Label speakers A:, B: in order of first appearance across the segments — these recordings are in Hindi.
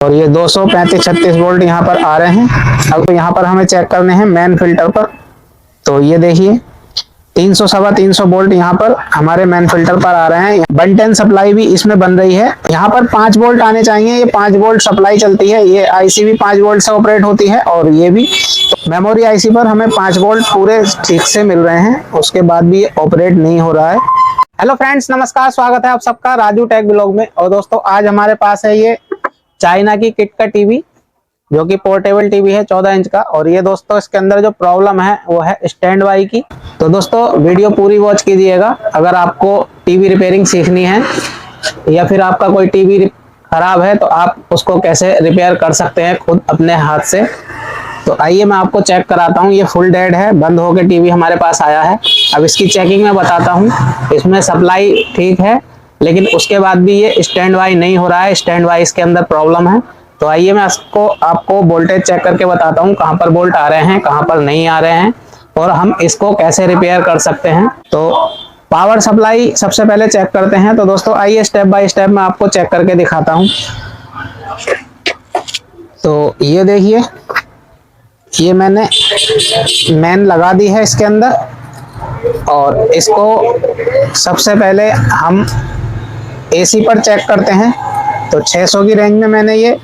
A: और ये 235-36 वोल्ट यहाँ पर आ रहे हैं। अब यहाँ पर हमें चेक करने हैं मेन फिल्टर पर। तो ये देखिए 300 सवा 300 वोल्ट यहाँ पर हमारे मेन फिल्टर पर आ रहे हैं। 110 सप्लाई भी इसमें बन रही है। यहाँ पर 5 वोल्ट आने चाहिए। ये 5 वोल्ट सप्लाई चलती है। ये आईसी भी 5 वोल्ट से ऑपरेट होती है और ये भी। तो मेमोरी आईसी पर हमें 5 वोल्ट पूरे ठीक से मिल रहे हैं, उसके बाद भी ऑपरेट नहीं हो रहा है। हेलो फ्रेंड्स, नमस्कार, स्वागत है आप सबका राजू टेक ब्लॉग में। और दोस्तों आज हमारे पास है ये चाइना की किट का टीवी, जो कि पोर्टेबल टीवी है 14 इंच का। और ये दोस्तों इसके अंदर जो प्रॉब्लम है वो है स्टैंड बाई की। तो दोस्तों वीडियो पूरी वॉच कीजिएगा। अगर आपको टीवी रिपेयरिंग सीखनी है या फिर आपका कोई टीवी खराब है तो आप उसको कैसे रिपेयर कर सकते हैं खुद अपने हाथ से। तो आइए मैं आपको चेक कराता हूँ। ये फुल डेड है, बंद होकर टीवी हमारे पास आया है। अब इसकी चेकिंग में बताता हूँ। इसमें सप्लाई ठीक है, लेकिन उसके बाद भी ये स्टैंड बाई नहीं हो रहा है। स्टैंड बाई इसके अंदर प्रॉब्लम है। तो आइए मैं आपको वोल्टेज चेक करके बताता हूँ कहाँ पर वोल्ट आ रहे हैं, कहाँ पर नहीं आ रहे हैं, और हम इसको कैसे रिपेयर कर सकते हैं। तो पावर सप्लाई सबसे पहले चेक करते हैं। तो दोस्तों आइए स्टेप बाय स्टेप मैं आपको चेक करके दिखाता हूँ। तो ये देखिए, ये मैंने मेन लगा दी है इसके अंदर। और इसको सबसे पहले हम एसी पर चेक करते हैं। तो 600 की रेंज में मैंने ये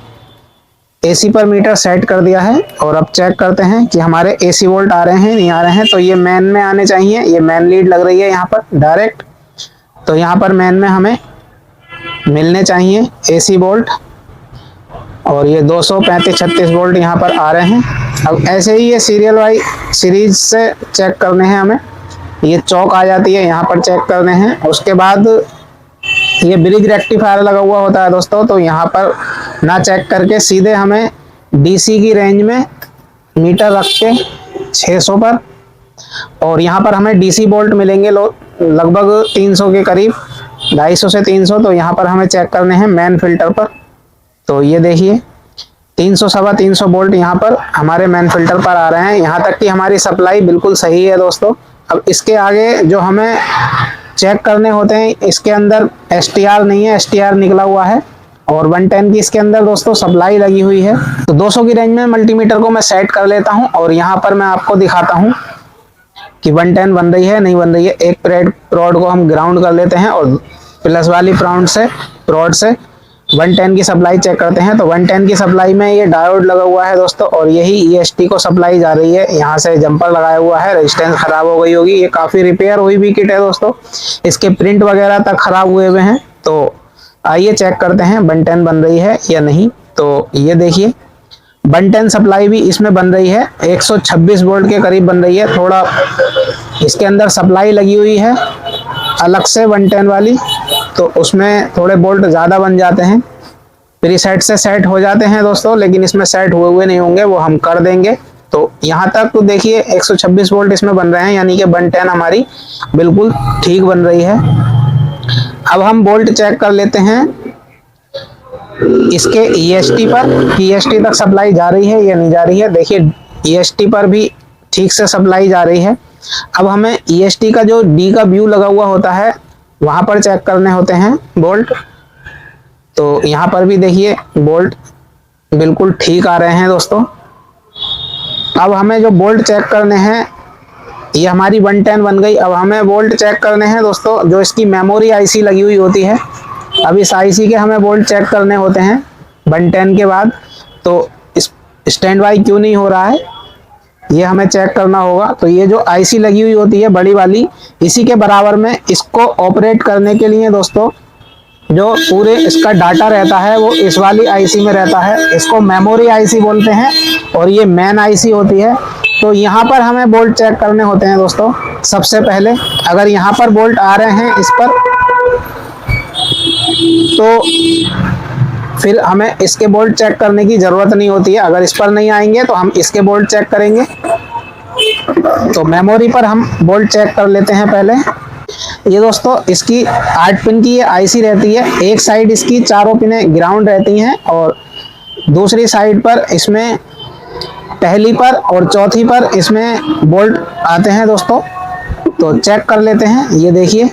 A: एसी पर मीटर सेट कर दिया है। और अब चेक करते हैं कि हमारे एसी वोल्ट आ रहे हैं नहीं आ रहे हैं। तो ये मेन में आने चाहिए। ये मेन लीड लग रही है यहाँ पर डायरेक्ट। तो यहाँ पर मेन में हमें मिलने चाहिए एसी वोल्ट। और ये 235-36 वोल्ट यहाँ पर आ रहे हैं। अब ऐसे ही ये सीरियल वाइज सीरीज से चेक करने हैं हमें। ये चौक आ जाती है, यहाँ पर चेक करने हैं। उसके बाद ये ब्रिज रेक्टिफायर लगा हुआ होता है दोस्तों। तो यहाँ पर ना चेक करके सीधे हमें डीसी की रेंज में मीटर रख के 600 पर, और यहाँ पर हमें डीसी वोल्ट मिलेंगे लगभग 300 के करीब, 250 से 300। तो यहाँ पर हमें चेक करने हैं मेन फिल्टर पर। तो ये देखिए 300 सवा 300 वोल्ट यहाँ पर हमारे मेन फिल्टर पर आ रहे हैं। यहाँ तक कि हमारी सप्लाई बिल्कुल सही है दोस्तों। अब इसके आगे जो हमें चेक करने होते हैं, इसके अंदर एसटीआर नहीं है, एसटीआर निकला हुआ है। और 110 की इसके अंदर दोस्तों सप्लाई लगी हुई है। तो 200 की रेंज में मल्टीमीटर को मैं सेट कर लेता हूं। और यहाँ पर मैं आपको दिखाता हूं कि 110 बन रही है नहीं बन रही है। एक रॉड को हम ग्राउंड कर लेते हैं और प्लस वाली रॉड से 110 की सप्लाई चेक करते हैं। तो 110 की सप्लाई में ये डायोड लगा हुआ है दोस्तों, और यही ईएसटी को सप्लाई जा रही है। यहाँ से जंपर लगाया हुआ है, रेजिस्टेंस खराब हो गई होगी। ये काफी रिपेयर हुई भी किट है दोस्तों, इसके प्रिंट वगैरह तक खराब हुए हुए हैं। तो आइए चेक करते हैं 110 बन रही है या नहीं। तो ये देखिए 110 सप्लाई भी इसमें बन रही है, 126 वोल्ट के करीब बन रही है। थोड़ा इसके अंदर सप्लाई लगी हुई है अलग से 110 वाली, तो उसमें थोड़े वोल्ट ज़्यादा बन जाते हैं। प्रीसेट से सेट हो जाते हैं दोस्तों, लेकिन इसमें सेट हुए नहीं होंगे, वो हम कर देंगे। तो यहाँ तक तो देखिए 126 वोल्ट इसमें बन रहे हैं, यानी कि 110 हमारी बिल्कुल ठीक बन रही है। अब हम वोल्ट चेक कर लेते हैं इसके ईएसटी पर, ईएसटी तक सप्लाई जा रही है या नहीं जा रही है। देखिए ईएसटी पर भी ठीक से सप्लाई जा रही है। अब हमें ईएसटी का जो डी का व्यू लगा हुआ होता है वहां पर चेक करने होते हैं वोल्ट। तो यहाँ पर भी देखिए वोल्ट बिल्कुल ठीक आ रहे हैं दोस्तों। अब हमें जो वोल्ट चेक करने हैं, ये हमारी 110 बन गई। अब हमें वोल्ट चेक करने हैं दोस्तों जो इसकी मेमोरी आईसी लगी हुई होती है। अब इस आईसी के हमें वोल्ट चेक करने होते हैं 110 के बाद। तो इस स्टैंड बाई क्यों नहीं हो रहा है ये हमें चेक करना होगा। तो ये जो आईसी लगी हुई होती है बड़ी वाली, इसी के बराबर में इसको ऑपरेट करने के लिए दोस्तों जो पूरे इसका डाटा रहता है वो इस वाली आईसी में रहता है। इसको मेमोरी आईसी बोलते हैं और ये मेन आईसी होती है। तो यहाँ पर हमें वोल्ट चेक करने होते हैं दोस्तों। सबसे पहले अगर यहाँ पर वोल्ट आ रहे हैं इस पर, तो फिर हमें इसके वोल्ट चेक करने की जरूरत नहीं होती है। अगर इस पर नहीं आएंगे तो हम इसके वोल्ट चेक करेंगे। तो मेमोरी पर हम वोल्ट चेक कर लेते हैं पहले। ये दोस्तों इसकी 8 पिन की ये आईसी रहती है। एक साइड इसकी चारों पिनें ग्राउंड रहती हैं और दूसरी साइड पर इसमें पहली पर और चौथी पर इसमें वोल्ट आते हैं दोस्तों। तो चेक कर लेते हैं। ये देखिए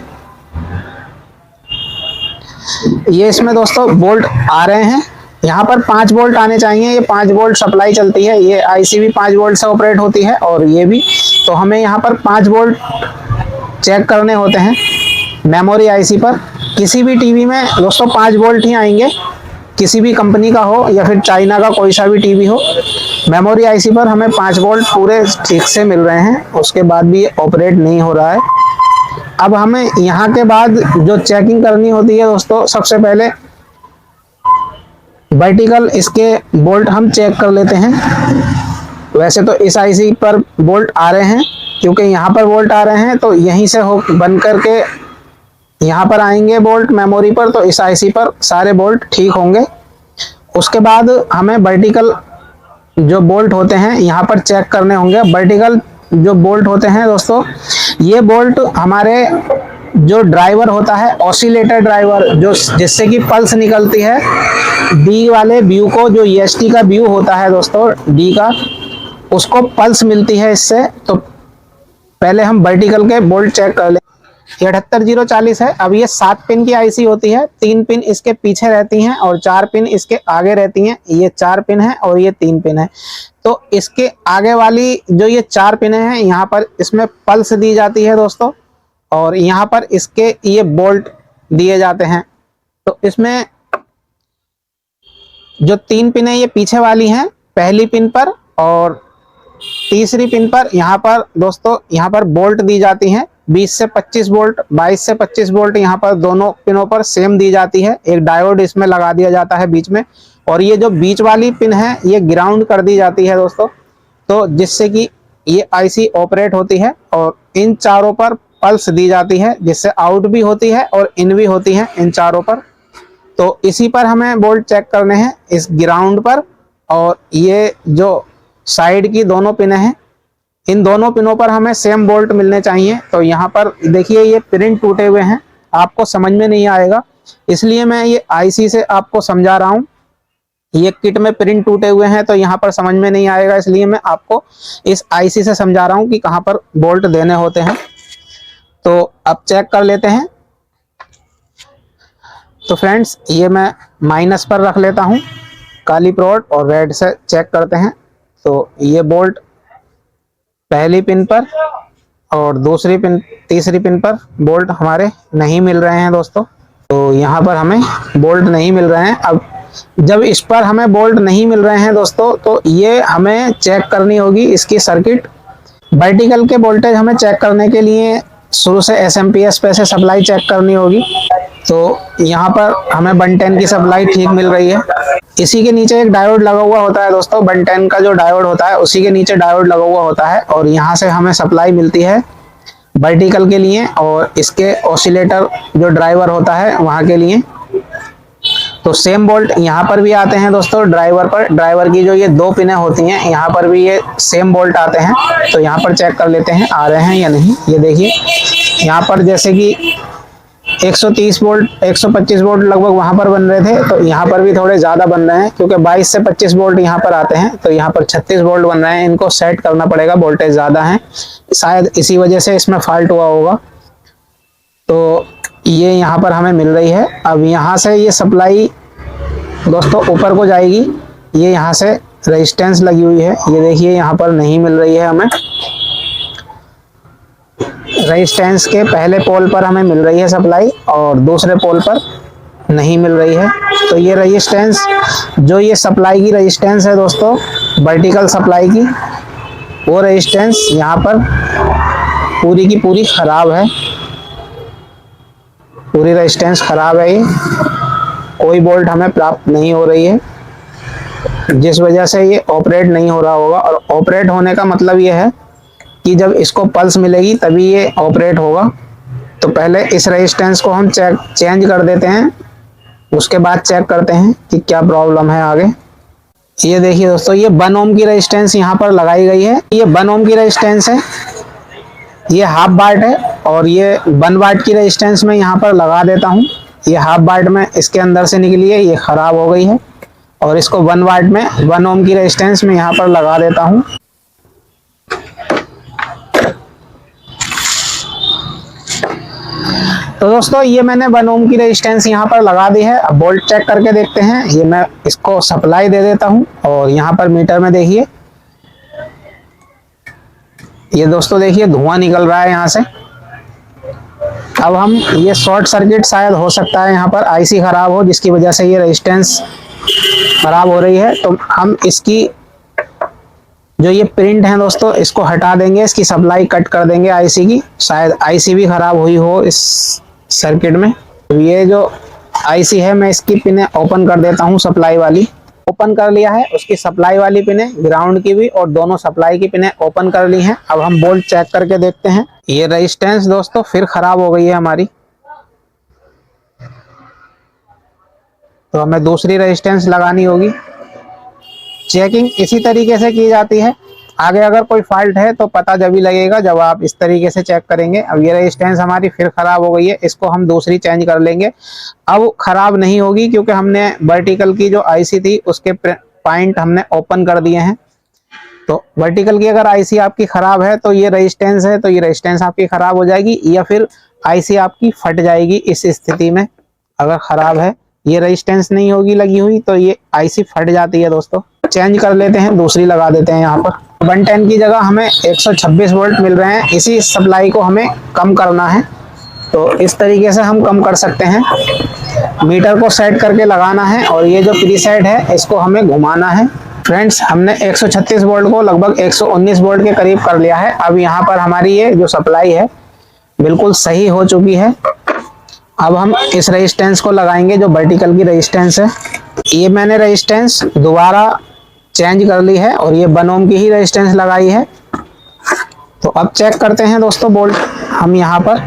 A: ये इसमें दोस्तों बोल्ट आ रहे हैं यहाँ पर 5 वोल्ट आने चाहिए, ये 5 वोल्ट सप्लाई चलती है, ये आईसी भी 5 वोल्ट से ऑपरेट होती है और ये भी। तो हमें यहाँ पर 5 वोल्ट चेक करने होते हैं मेमोरी आईसी पर। किसी भी टीवी में दोस्तों 5 वोल्ट ही आएंगे, किसी भी कंपनी का हो या फिर चाइना का कोई सा भी टीवी हो, मेमोरी आईसी पर हमें 5 वोल्ट पूरे ठीक से मिल रहे हैं, उसके बाद भी ऑपरेट नहीं हो रहा है। अब हमें यहाँ के बाद जो चेकिंग करनी होती है दोस्तों, सबसे पहले वर्टिकल इसके बोल्ट हम चेक कर लेते हैं। वैसे तो इस आईसी पर बोल्ट आ रहे हैं, क्योंकि यहाँ पर बोल्ट आ रहे हैं तो यहीं से हो बन करके यहाँ पर आएंगे बोल्ट मेमोरी पर, तो इस आईसी पर सारे बोल्ट ठीक होंगे। उसके बाद हमें वर्टिकल जो बोल्ट होते हैं यहाँ पर चेक करने होंगे। वर्टिकल जो बोल्ट होते हैं दोस्तों, ये बोल्ट हमारे जो ड्राइवर होता है, ऑसिलेटर ड्राइवर, जो जिससे कि पल्स निकलती है डी वाले व्यू को, जो ईएसटी का व्यू होता है दोस्तों डी का, उसको पल्स मिलती है इससे। तो पहले हम वर्टिकल के बोल्ट चेक कर ले। 78040 है। अब ये 7 पिन की आईसी होती है, 3 पिन इसके पीछे रहती हैं और 4 पिन इसके आगे रहती हैं। ये 4 पिन है और ये 3 पिन है। तो इसके आगे वाली जो ये 4 पिन हैं, यहाँ पर इसमें पल्स दी जाती है दोस्तों, और यहाँ पर इसके ये बोल्ट दिए जाते हैं। तो इसमें जो 3 पिन है ये पीछे वाली हैं, पहली पिन पर और तीसरी पिन पर यहाँ पर दोस्तों यहाँ पर बोल्ट दी जाती हैं। 20 से 25 वोल्ट, 22 से 25 वोल्ट यहाँ पर दोनों पिनों पर सेम दी जाती है। एक डायोड इसमें लगा दिया जाता है बीच में, और ये जो बीच वाली पिन है ये ग्राउंड कर दी जाती है दोस्तों, तो जिससे कि ये आईसी ऑपरेट होती है। और इन चारों पर पल्स दी जाती है, जिससे आउट भी होती है और इन भी होती है इन चारों पर। तो इसी पर हमें बोल्ट चेक करने हैं, इस ग्राउंड पर। और ये जो साइड की दोनों पिनें हैं, इन दोनों पिनों पर हमें सेम बोल्ट मिलने चाहिए। तो यहाँ पर देखिए ये पिन टूटे हुए हैं, आपको समझ में नहीं आएगा, इसलिए मैं ये आईसी से आपको समझा रहा हूँ। ये किट में पिन टूटे हुए हैं तो यहाँ पर समझ में नहीं आएगा, इसलिए मैं आपको इस आईसी से समझा रहा हूँ कि कहाँ पर बोल्ट देने होते हैं। तो अब चेक कर लेते हैं। तो फ्रेंड्स, ये मैं माइनस पर रख लेता हूँ काली प्रोड, और रेड से चेक करते हैं। तो ये बोल्ट पहली पिन पर और दूसरी पिन, तीसरी पिन पर बोल्ट हमारे नहीं मिल रहे हैं दोस्तों। तो यहाँ पर हमें बोल्ट नहीं मिल रहे हैं। अब जब इस पर हमें बोल्ट नहीं मिल रहे हैं दोस्तों, तो ये हमें चेक करनी होगी इसकी सर्किट। वर्टिकल के वोल्टेज हमें चेक करने के लिए शुरू से एसएमपीएस पे से सप्लाई चेक करनी होगी। तो यहाँ पर हमें 110 की सप्लाई ठीक मिल रही है। इसी के नीचे एक डायोड लगा हुआ होता है दोस्तों, 110 का जो डायोड होता है उसी के नीचे डायोड लगा हुआ होता है, और यहाँ से हमें सप्लाई मिलती है वर्टिकल के लिए और इसके ऑसिलेटर जो ड्राइवर होता है वहाँ के लिए। तो सेम बोल्ट यहाँ पर भी आते हैं दोस्तों ड्राइवर पर। ड्राइवर की जो ये 2 पिनें होती हैं यहाँ पर भी ये सेम बोल्ट आते हैं। तो यहाँ पर चेक कर लेते हैं आ रहे हैं या नहीं। ये देखिए यहाँ पर जैसे कि 130 वोल्ट 125 वोल्ट लगभग वहां पर बन रहे थे, तो यहाँ पर भी थोड़े ज्यादा बन रहे हैं, क्योंकि 22 से 25 वोल्ट यहाँ पर आते हैं, तो यहाँ पर 36 वोल्ट बन रहे हैं। इनको सेट करना पड़ेगा, वोल्टेज ज्यादा है, शायद इसी वजह से इसमें फॉल्ट हुआ होगा। तो ये यहाँ पर हमें मिल रही है। अब यहाँ से ये सप्लाई दोस्तों ऊपर को जाएगी। ये यहाँ से रेजिस्टेंस लगी हुई है, ये देखिए यहाँ पर नहीं मिल रही है हमें। रेजिस्टेंस के पहले पोल पर हमें मिल रही है सप्लाई और दूसरे पोल पर नहीं मिल रही है। तो ये रेजिस्टेंस, जो ये सप्लाई की रेजिस्टेंस है दोस्तों वर्टिकल सप्लाई की, वो रेजिस्टेंस यहाँ पर पूरी की पूरी खराब है। पूरी रेजिस्टेंस खराब है, ये कोई वोल्ट हमें प्राप्त नहीं हो रही है, जिस वजह से ये ऑपरेट नहीं हो रहा होगा। और ऑपरेट होने का मतलब ये है कि जब इसको पल्स मिलेगी तभी ये ऑपरेट होगा। तो पहले इस रेजिस्टेंस को हम चेंज कर देते हैं, उसके बाद चेक करते हैं कि क्या प्रॉब्लम है आगे। ये देखिए दोस्तों, ये 1 ओम की रेजिस्टेंस यहाँ पर लगाई गई है। ये 1 ओम की रेजिस्टेंस है, ये हाफ वाट है, और ये 1 वाट की रेजिस्टेंस में यहाँ पर लगा देता हूँ। ये हाफ वाट में इसके अंदर से निकली है, ये खराब हो गई है, और इसको 1 वाट में 1 ओम की रेजिस्टेंस में यहाँ पर लगा देता हूँ। तो दोस्तों ये मैंने 1 ओम की रेजिस्टेंस यहाँ पर लगा दी है। अब बोल्ट चेक करके देखते हैं। ये मैं इसको सप्लाई दे देता हूँ और यहाँ पर मीटर में देखिए, ये दोस्तों देखिए धुआं निकल रहा है यहाँ से। अब हम ये शॉर्ट सर्किट शायद हो सकता है, यहाँ पर आईसी खराब हो जिसकी वजह से ये रेजिस्टेंस खराब हो रही है। तो हम इसकी जो ये प्रिंट है दोस्तों इसको हटा देंगे, इसकी सप्लाई कट कर देंगे आईसी की। शायद आईसी भी खराब हुई हो इस सर्किट में। तो ये जो आईसी है मैं इसकी पिने ओपन कर देता हूँ, सप्लाई वाली ओपन कर लिया है, उसकी सप्लाई वाली पिने ग्राउंड की भी और दोनों सप्लाई की पिने ओपन कर ली हैं। अब हम बोल्ट चेक करके देखते हैं। ये रेजिस्टेंस दोस्तों फिर खराब हो गई है हमारी, तो हमें दूसरी रेजिस्टेंस लगानी होगी। चेकिंग इसी तरीके से की जाती है। आगे अगर कोई फॉल्ट है तो पता जब ही लगेगा जब आप इस तरीके से चेक करेंगे। अब ये रेजिस्टेंस हमारी फिर खराब हो गई है, इसको हम दूसरी चेंज कर लेंगे। अब खराब नहीं होगी क्योंकि हमने वर्टिकल की जो आईसी थी उसके पॉइंट हमने ओपन कर दिए हैं। तो वर्टिकल की अगर आईसी आपकी खराब है तो ये रेजिस्टेंस है, तो ये रेजिस्टेंस आपकी खराब हो जाएगी या फिर आईसी आपकी फट जाएगी। इस स्थिति में अगर खराब है, ये रेजिस्टेंस नहीं होगी लगी हुई तो ये आईसी फट जाती है दोस्तों। चेंज कर लेते हैं, दूसरी लगा देते हैं। यहाँ पर 110 की जगह हमें 126 वोल्ट मिल रहे हैं, इसी सप्लाई को हमें कम करना है। तो इस तरीके से हम कम कर सकते हैं। मीटर को सेट करके लगाना है और ये जो प्रीसेट है इसको हमें घुमाना है। फ्रेंड्स हमने 136 वोल्ट को लगभग 119 वोल्ट के करीब कर लिया है। अब यहाँ पर हमारी ये जो सप्लाई है बिल्कुल सही हो चुकी है। अब हम इस रेजिस्टेंस को लगाएंगे जो वर्टिकल की रेजिस्टेंस है। ये मैंने रेजिस्टेंस दोबारा चेंज कर ली है और ये 1 ओम की ही रेजिस्टेंस लगाई है। तो अब चेक करते हैं दोस्तों बोल्ट हम यहाँ पर।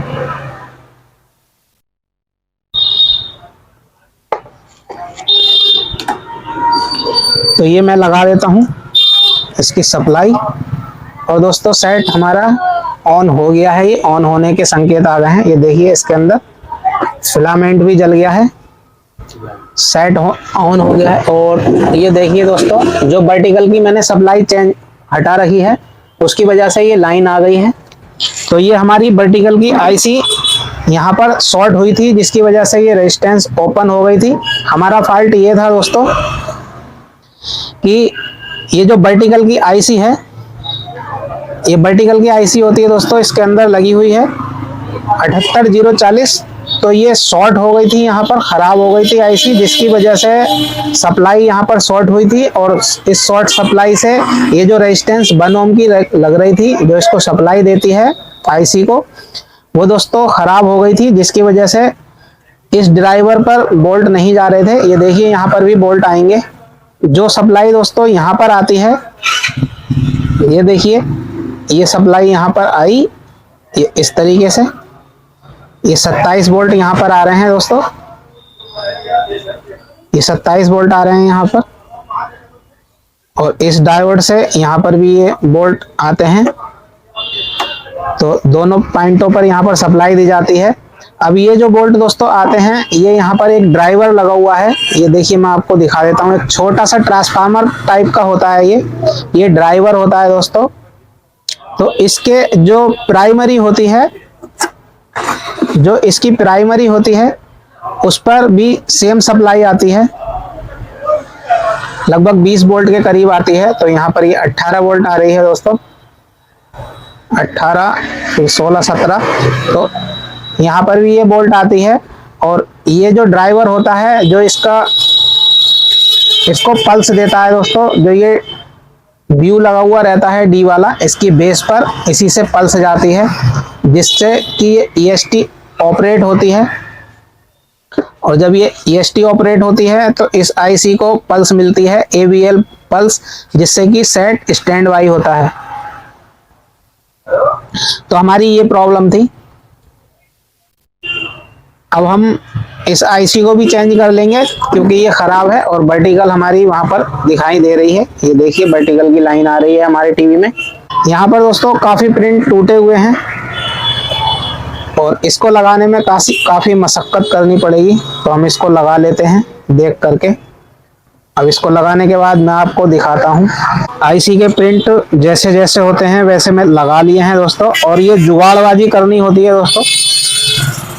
A: तो ये मैं लगा देता हूँ इसकी सप्लाई और दोस्तों सेट हमारा ऑन हो गया है। ये ऑन होने के संकेत आ गए हैं। ये देखिए इसके अंदर फिलामेंट भी जल गया है, सेट ऑन हो गया है। और ये देखिए दोस्तों जो वर्टिकल की मैंने सप्लाई चेंज हटा रखी है उसकी वजह से ये लाइन आ गई है। तो ये हमारी वर्टिकल की आईसी यहाँ पर शॉर्ट हुई थी जिसकी वजह से ये रेजिस्टेंस ओपन हो गई थी। हमारा फॉल्ट ये था दोस्तों कि ये जो वर्टिकल की आईसी है, ये वर्टिकल की आईसी होती है दोस्तों, इसके अंदर लगी हुई है 78040। तो ये शॉर्ट हो गई थी, यहाँ पर खराब हो गई थी आईसी जिसकी वजह से सप्लाई यहाँ पर शॉर्ट हुई थी। और इस शॉर्ट सप्लाई से ये जो रेजिस्टेंस 1 ओम की लग रही थी जो इसको सप्लाई देती है आईसी को, वो दोस्तों खराब हो गई थी जिसकी वजह से इस ड्राइवर पर बोल्ट नहीं जा रहे थे। ये देखिए यहाँ पर भी बोल्ट आएंगे। जो सप्लाई दोस्तों यहाँ पर आती है, ये देखिए ये सप्लाई यहाँ पर आई, ये इस तरीके से ये 27 वोल्ट यहाँ पर आ रहे हैं दोस्तों, ये 27 वोल्ट आ रहे हैं यहाँ पर। और इस डायोड से यहाँ पर भी ये वोल्ट आते हैं। तो दोनों पॉइंटों पर यहाँ पर सप्लाई दी जाती है। अब ये जो बोल्ट दोस्तों आते हैं, ये यहाँ पर एक ड्राइवर लगा हुआ है। ये देखिए मैं आपको दिखा देता हूँ, एक छोटा सा ट्रांसफार्मर टाइप का होता है ये ड्राइवर होता है दोस्तों। तो इसके जो प्राइमरी होती है, जो इसकी प्राइमरी होती है उस पर भी सेम सप्लाई आती है, लगभग 20 वोल्ट के करीब आती है। तो यहाँ पर ये 18 वोल्ट आ रही है दोस्तों, 18 फिर 16 17। तो यहाँ पर भी ये बोल्ट आती है। और ये जो ड्राइवर होता है जो इसको पल्स देता है दोस्तों, जो ये व्यू लगा हुआ रहता है डी वाला, इसकी बेस पर इसी से पल्स जाती है जिससे कि ये EST ऑपरेट होती है। और जब ये EST ऑपरेट होती है तो इस आईसी को पल्स मिलती है, AVL पल्स, जिससे कि सेट स्टैंड बाई होता है। तो हमारी ये प्रॉब्लम थी। अब हम इस आईसी को भी चेंज कर लेंगे क्योंकि ये खराब है और वर्टिकल हमारी वहां पर दिखाई दे रही है। ये देखिए वर्टिकल की लाइन आ रही है हमारे टीवी में। यहाँ पर दोस्तों काफी प्रिंट टूटे हुए हैं और इसको लगाने में काफी मशक्कत करनी पड़ेगी। तो हम इसको लगा लेते हैं देख करके। अब इसको लगाने के बाद मैं आपको दिखाता हूँ। आईसी के प्रिंट जैसे जैसे होते हैं वैसे मैं लगा लिए हैं दोस्तों। और ये जुगाड़बाजी करनी होती है दोस्तों,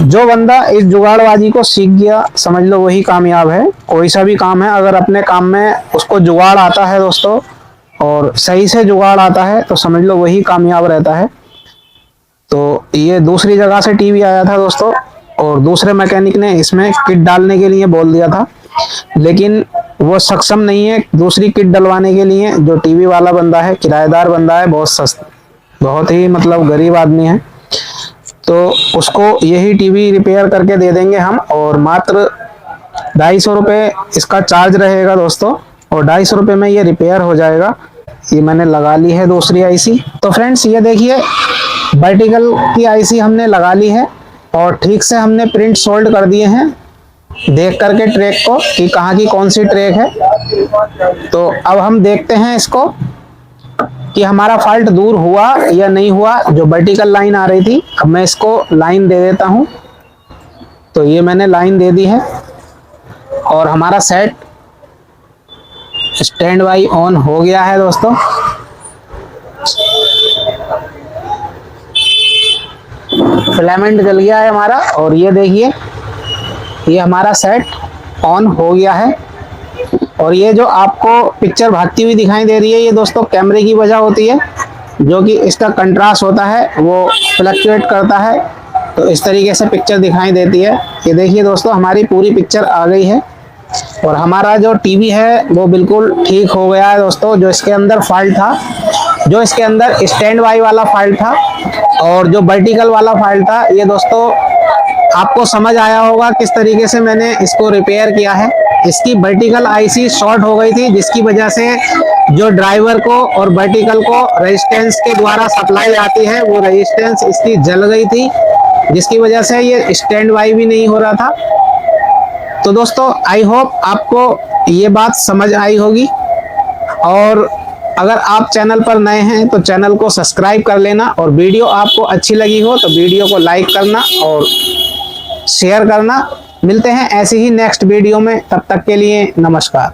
A: जो बंदा इस जुगाड़बाजी को सीख गया, समझ लो वही कामयाब है। कोई सा भी काम है, अगर अपने काम में उसको जुगाड़ आता है दोस्तों, और सही से जुगाड़ आता है, तो समझ लो वही कामयाब रहता है। तो ये दूसरी जगह से टीवी आया था दोस्तों, और दूसरे मैकेनिक ने इसमें किट डालने के लिए बोल दिया था, लेकिन वो सक्षम नहीं है दूसरी किट डलवाने के लिए। जो टीवी वाला बंदा है, किराएदार बंदा है, बहुत सस्ता, बहुत ही मतलब गरीब आदमी है, तो उसको यही टीवी रिपेयर करके दे देंगे हम, और मात्र 250 रुपये इसका चार्ज रहेगा दोस्तों, और 250 रुपये में ये रिपेयर हो जाएगा। ये मैंने लगा ली है दूसरी आईसी। तो फ्रेंड्स ये देखिए, वर्टिकल की आईसी हमने लगा ली है, और ठीक से हमने प्रिंट सोल्ड कर दिए हैं, देख करके ट्रैक को कि कहाँ की कौन सी ट्रैक है। तो अब हम देखते हैं इसको कि हमारा फॉल्ट दूर हुआ या नहीं हुआ। जो वर्टिकल लाइन आ रही थी, अब मैं इसको लाइन दे देता हूँ। तो ये मैंने लाइन दे दी है, और हमारा सेट स्टैंड बाई ऑन हो गया है दोस्तों। फिलामेंट जल गया है हमारा, और ये देखिए, ये हमारा सेट ऑन हो गया है। और ये जो आपको पिक्चर भागती हुई दिखाई दे रही है, ये दोस्तों कैमरे की वजह होती है, जो कि इसका कंट्रास्ट होता है वो फ्लक्चुएट करता है, तो इस तरीके से पिक्चर दिखाई देती है। ये देखिए दोस्तों, हमारी पूरी पिक्चर आ गई है, और हमारा जो टीवी है वो बिल्कुल ठीक हो गया है दोस्तों। जो इसके अंदर फॉल्ट था, जो इसके अंदर स्टैंड बाई वाला फॉल्ट था और जो वर्टिकल वाला फॉल्ट था, ये दोस्तों आपको समझ आया होगा किस तरीके से मैंने इसको रिपेयर किया है। इसकी वर्टिकल आईसी शॉर्ट हो गई थी, जिसकी वजह से जो ड्राइवर को और वर्टिकल को रेजिस्टेंस के द्वारा सप्लाई आती है, वो रेजिस्टेंस इसकी जल गई थी, जिसकी वजह से ये स्टैंड बाई भी नहीं हो रहा था। तो दोस्तों आई होप आपको ये बात समझ आई होगी, और अगर आप चैनल पर नए हैं तो चैनल को सब्सक्राइब कर लेना, और वीडियो आपको अच्छी लगी हो तो वीडियो को लाइक करना और शेयर करना। मिलते हैं ऐसे ही नेक्स्ट वीडियो में, तब तक के लिए नमस्कार।